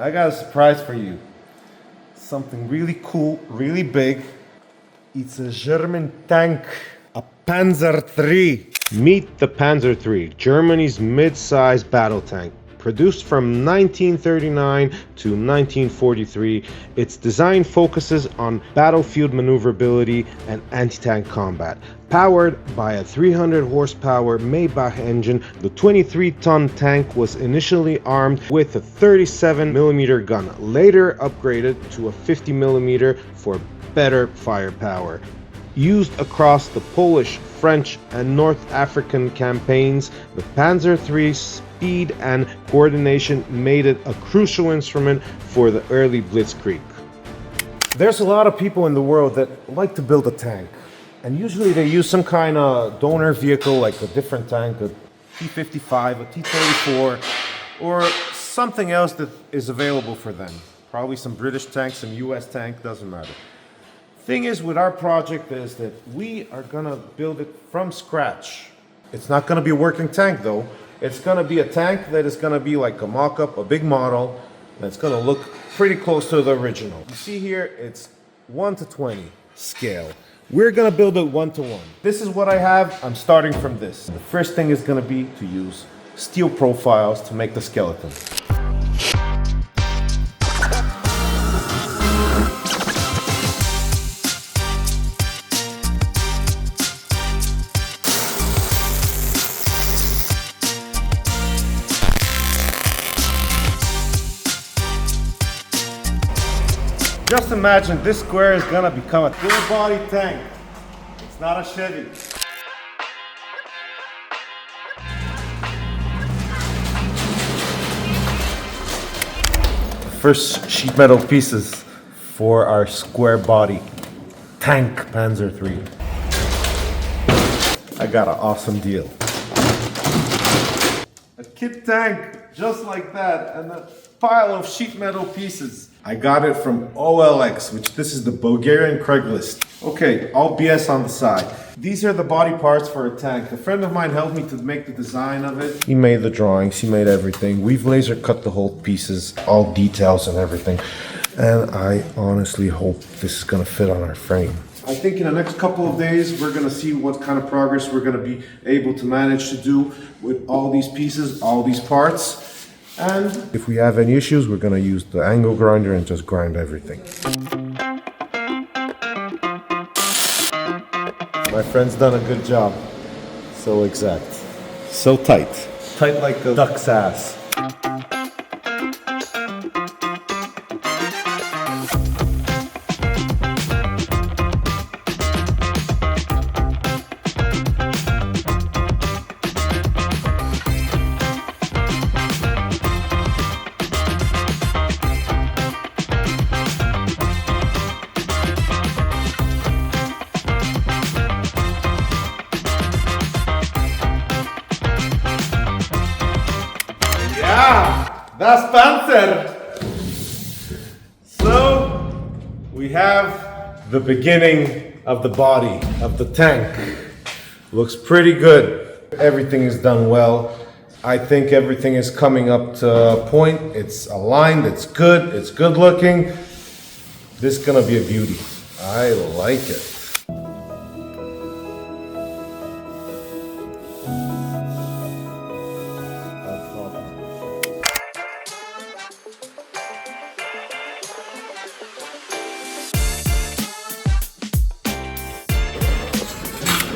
I got a surprise for you. Something really cool, really big. It's a German tank, a Panzer III. Meet the Panzer III, Germany's mid-sized battle tank. Produced from 1939 to 1943, its design focuses on battlefield maneuverability and anti-tank combat. Powered by a 300 horsepower Maybach engine, the 23-ton tank was initially armed with a 37mm gun, later upgraded to a 50mm for better firepower. Used across the Polish, French, and North African campaigns, the Panzer III's speed and coordination made it a crucial instrument for the early Blitzkrieg. There's a lot of people in the world that like to build a tank, and usually they use some kind of donor vehicle, like a different tank, a T-55, a T-34, or something else that is available for them. Probably some British tank, some US tank, doesn't matter. Thing is with our project is that we are gonna build it from scratch. It's not gonna be a working tank though. It's gonna be a tank that is gonna be like a mock-up, a big model, and it's gonna look pretty close to the original. You see here, it's 1:20 scale. We're gonna build it 1:1. This is what I have. I'm starting from this. The first thing is gonna be to use steel profiles to make the skeleton. Just imagine this square is gonna become a full body tank. It's not a Chevy. First sheet metal pieces for our square body tank Panzer III. I got an awesome deal. A kit tank just like that and a pile of sheet metal pieces. I got it from OLX, which this is the Bulgarian Craigslist. Okay, all BS on the side. These are the body parts for a tank. A friend of mine helped me to make the design of it. He made the drawings, he made everything. We've laser cut the whole pieces, all details and everything. And I honestly hope this is gonna fit on our frame. I think in the next couple of days, we're gonna see what kind of progress we're gonna be able to manage to do with all these pieces, all these parts. And if we have any issues, we're gonna use the angle grinder and just grind everything. My friend's done a good job. So exact. So tight. Tight like a duck's ass. Das Panzer! So, we have the beginning of the body of the tank. Looks pretty good. Everything is done well. I think everything is coming up to a point. It's aligned, it's good looking. This is gonna be a beauty. I like it.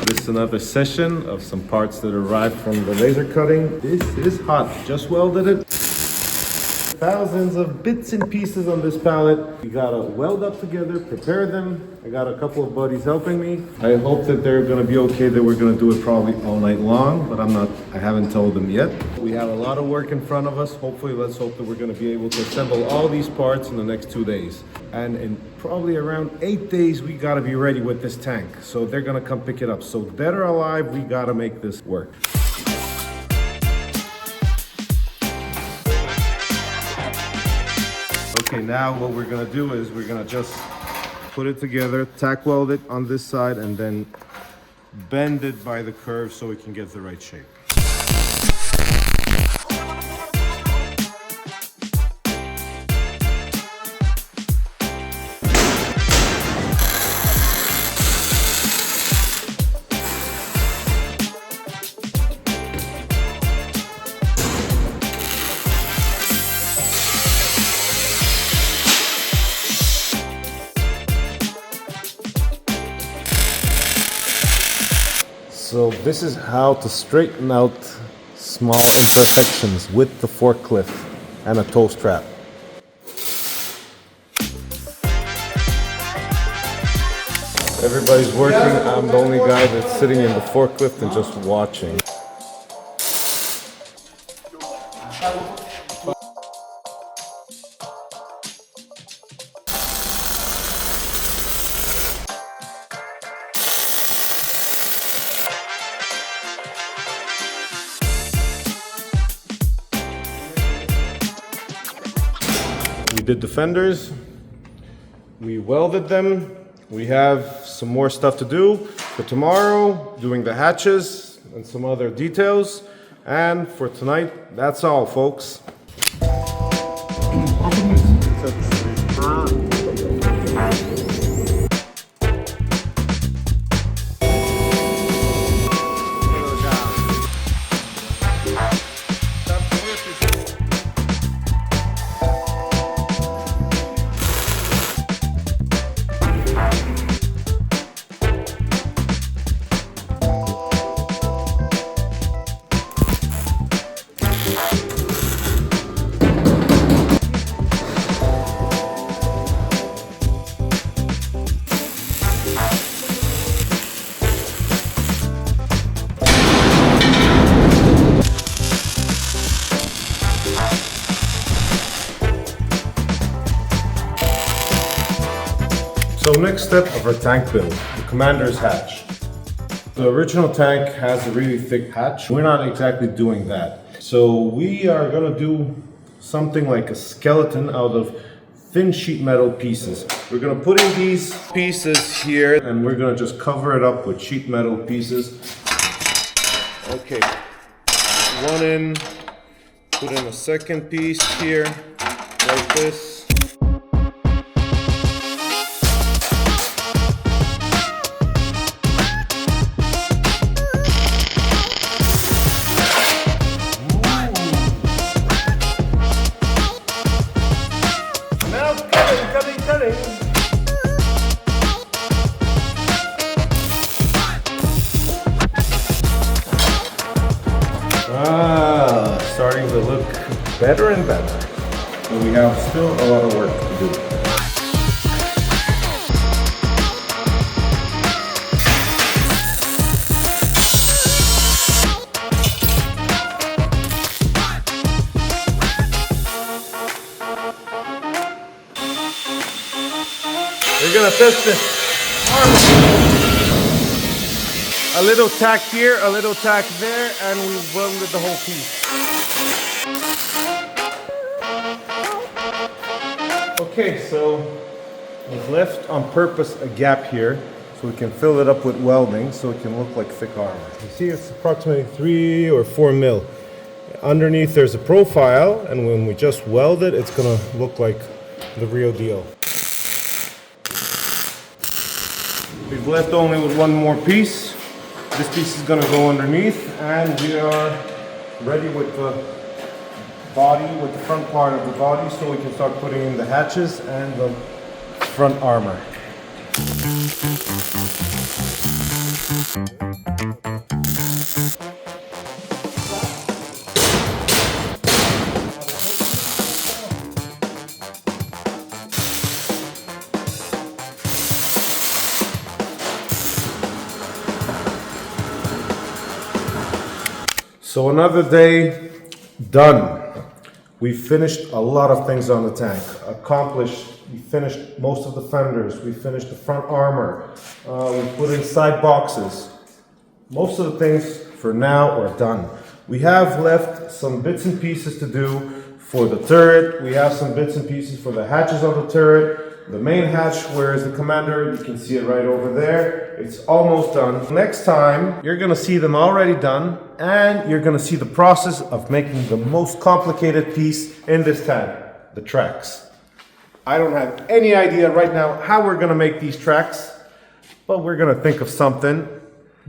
This is another session of some parts that arrived from the laser cutting. This is hot. Just welded it. Thousands of bits and pieces on this pallet. We gotta weld up together, prepare them. I got a couple of buddies helping me. I hope that they're gonna be okay, that we're gonna do it probably all night long, but I haven't told them yet. We have a lot of work in front of us. Hopefully, let's hope that we're gonna be able to assemble all these parts in the next 2 days. And in probably around 8 days, we gotta be ready with this tank. So they're gonna come pick it up. So dead or alive, we gotta make this work. Okay, now what we're gonna do is we're gonna just put it together, tack weld it on this side, and then bend it by the curve so we can get the right shape. So this is how to straighten out small imperfections with the forklift and a toe strap. Everybody's working, I'm the only guy that's sitting in the forklift and just watching. We did the fenders, we welded them. We have some more stuff to do for tomorrow, doing the hatches and some other details. And for tonight, that's all, folks. So next step of our tank build, the commander's hatch. The original tank has a really thick hatch. We're not exactly doing that. So we are gonna do something like a skeleton out of thin sheet metal pieces. We're gonna put in these pieces here and we're gonna just cover it up with sheet metal pieces. Okay, one in, put in a second piece here, like this. Starting to look better and better. But we have still a lot of work to do. We're gonna test this arm. A little tack here, a little tack there, and we welded the whole piece. Okay, so we've left on purpose a gap here so we can fill it up with welding so it can look like thick armor. You see it's approximately 3 or 4 mil. Underneath there's a profile, and when we just weld it, it's gonna look like the real deal. We've left only with one more piece. This piece is going to go underneath, and we are ready with the body, with the front part of the body, so we can start putting in the hatches and the front armor. So another day done. We finished a lot of things on the tank. We finished most of the fenders. We finished the front armor. We put in side boxes. Most of the things for now are done. We have left some bits and pieces to do for the turret. We have some bits and pieces for the hatches on the turret. The main hatch, where is the commander, you can see it right over there. It's almost done. Next time, you're gonna see them already done, and you're gonna see the process of making the most complicated piece in this tank, the tracks. I don't have any idea right now how we're gonna make these tracks, but we're gonna think of something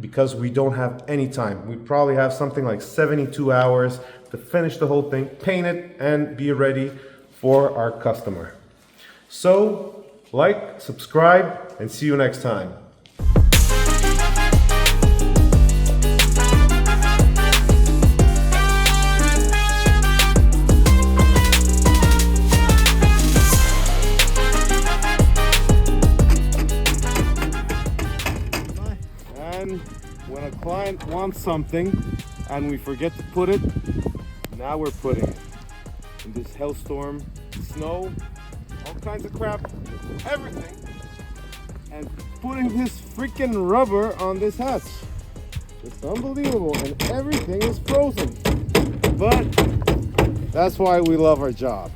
because we don't have any time. We probably have something like 72 hours to finish the whole thing, paint it, and be ready for our customer. So, like, subscribe, and see you next time. on something and we forget to put it. Now we're putting it in this hailstorm, snow, all kinds of crap, everything, and putting this freaking rubber on this hatch. It's unbelievable, and everything is frozen. But that's why we love our job.